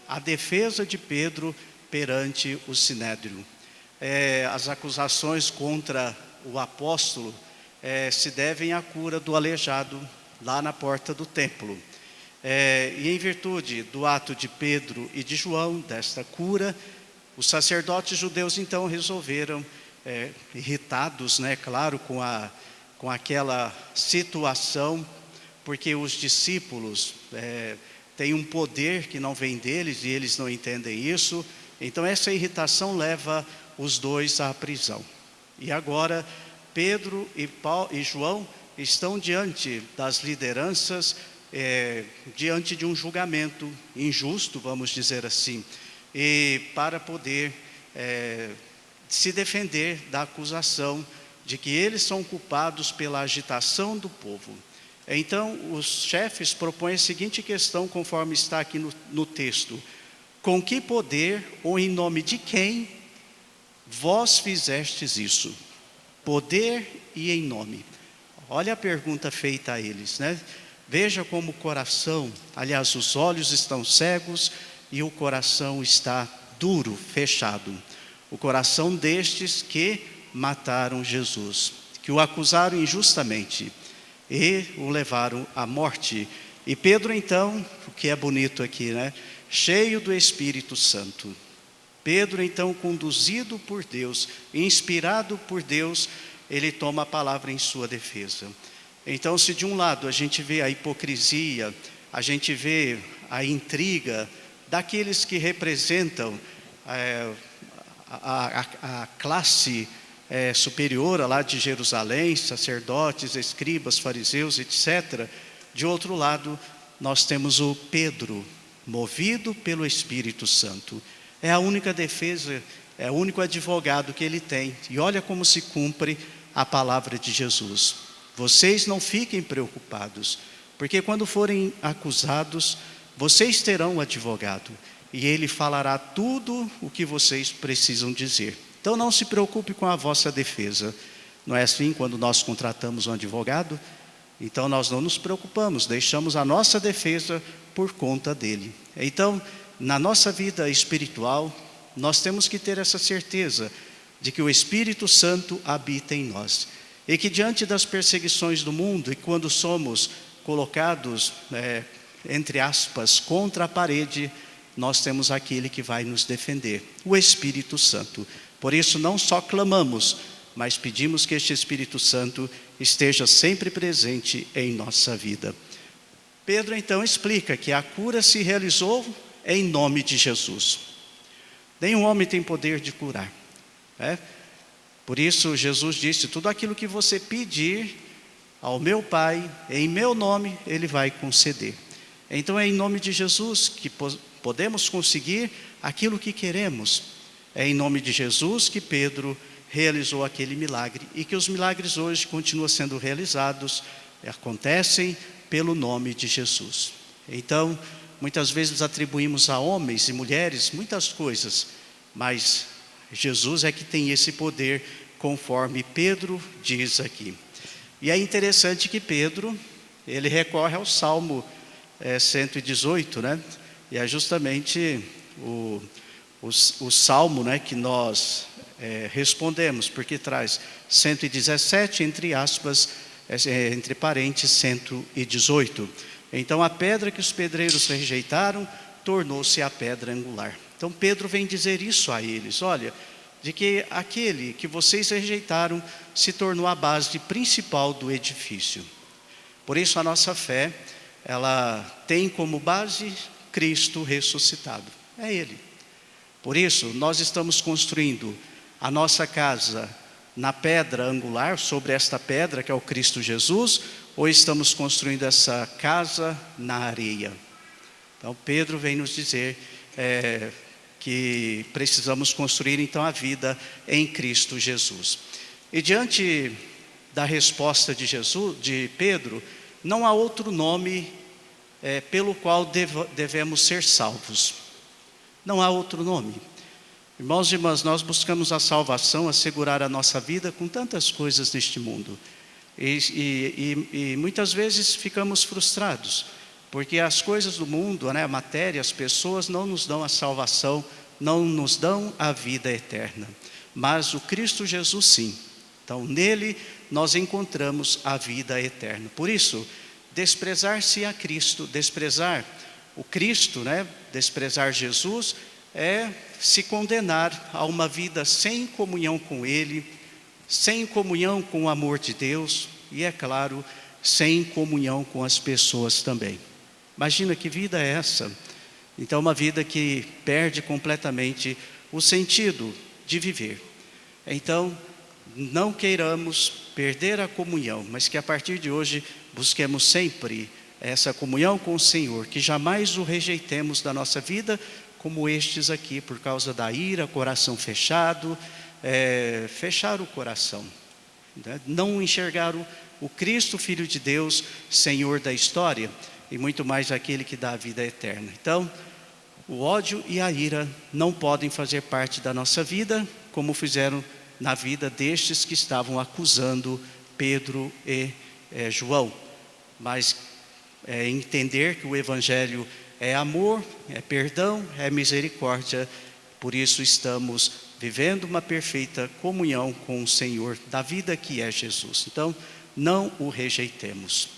a defesa de Pedro perante o Sinédrio. As acusações contra o apóstolo se devem à cura do aleijado lá na porta do templo. E em virtude do ato de Pedro e de João, desta cura, os sacerdotes judeus então resolveram, irritados, claro, com aquela situação, porque os discípulos têm um poder que não vem deles e eles não entendem isso. Então essa irritação leva os dois à prisão. E agora Pedro e João estão diante das lideranças, diante de um julgamento injusto, vamos dizer assim, e para poder se defender da acusação de que eles são culpados pela agitação do povo. Então os chefes propõem a seguinte questão, conforme está aqui no texto: com que poder ou em nome de quem vós fizestes isso? Poder e em nome. Olha a pergunta feita a eles, Veja como o coração, aliás, os olhos estão cegos e o coração está duro, fechado. O coração destes que mataram Jesus, que o acusaram injustamente e o levaram à morte. E Pedro então, o que é bonito aqui, cheio do Espírito Santo. Pedro então, conduzido por Deus, inspirado por Deus, ele toma a palavra em sua defesa. Então, se de um lado a gente vê a hipocrisia, a gente vê a intriga daqueles que representam a classe superior lá de Jerusalém, sacerdotes, escribas, fariseus, etc. De outro lado, nós temos o Pedro, movido pelo Espírito Santo. É a única defesa, é o único advogado que ele tem. E olha como se cumpre a palavra de Jesus. Vocês não fiquem preocupados, porque quando forem acusados, vocês terão um advogado, e ele falará tudo o que vocês precisam dizer. Então não se preocupe com a vossa defesa. Não é assim quando nós contratamos um advogado? Então nós não nos preocupamos, deixamos a nossa defesa por conta dele. Então, na nossa vida espiritual, nós temos que ter essa certeza de que o Espírito Santo habita em nós. E que diante das perseguições do mundo, e quando somos colocados, entre aspas, contra a parede, nós temos aquele que vai nos defender, o Espírito Santo. Por isso não só clamamos, mas pedimos que este Espírito Santo esteja sempre presente em nossa vida. Pedro então explica que a cura se realizou em nome de Jesus. Nenhum homem tem poder de curar, Por isso Jesus disse: tudo aquilo que você pedir ao meu Pai, em meu nome, Ele vai conceder. Então é em nome de Jesus que podemos conseguir aquilo que queremos. É em nome de Jesus que Pedro realizou aquele milagre, e que os milagres hoje continuam sendo realizados, acontecem pelo nome de Jesus. Então, muitas vezes atribuímos a homens e mulheres muitas coisas, mas Jesus é que tem esse poder, conforme Pedro diz aqui. E é interessante que Pedro, ele recorre ao Salmo 118, E é justamente o Salmo, que nós respondemos, porque traz 117, entre aspas, entre parênteses, 118. Então a pedra que os pedreiros rejeitaram, tornou-se a pedra angular. Então Pedro vem dizer isso a eles: olha, de que aquele que vocês rejeitaram se tornou a base principal do edifício. Por isso a nossa fé, ela tem como base Cristo ressuscitado, é Ele. Por isso nós estamos construindo a nossa casa na pedra angular, sobre esta pedra que é o Cristo Jesus, ou estamos construindo essa casa na areia? Então Pedro vem nos dizer que precisamos construir então a vida em Cristo Jesus. E diante da resposta de Pedro, não há outro nome pelo qual devemos ser salvos. Não há outro nome. Irmãos e irmãs, nós buscamos a salvação, assegurar a nossa vida com tantas coisas neste mundo. E muitas vezes ficamos frustrados, Porque as coisas do mundo, a matéria, as pessoas não nos dão a salvação, não nos dão a vida eterna. Mas o Cristo Jesus sim. Então nele nós encontramos a vida eterna. Por isso, desprezar-se a Cristo, desprezar o Cristo, desprezar Jesus, é se condenar a uma vida sem comunhão com Ele, sem comunhão com o amor de Deus e, é claro, sem comunhão com as pessoas também. Imagina que vida é essa? Então, uma vida que perde completamente o sentido de viver. Então, não queiramos perder a comunhão, mas que a partir de hoje busquemos sempre essa comunhão com o Senhor, que jamais o rejeitemos da nossa vida, como estes aqui, por causa da ira, coração fechado, fechar o coração, não enxergar o Cristo, Filho de Deus, Senhor da história, e muito mais aquele que dá a vida eterna. Então, o ódio e a ira não podem fazer parte da nossa vida, como fizeram na vida destes que estavam acusando Pedro e João. Mas entender que o Evangelho é amor, é perdão, é misericórdia. Por isso estamos vivendo uma perfeita comunhão com o Senhor da vida que é Jesus. Então, não o rejeitemos.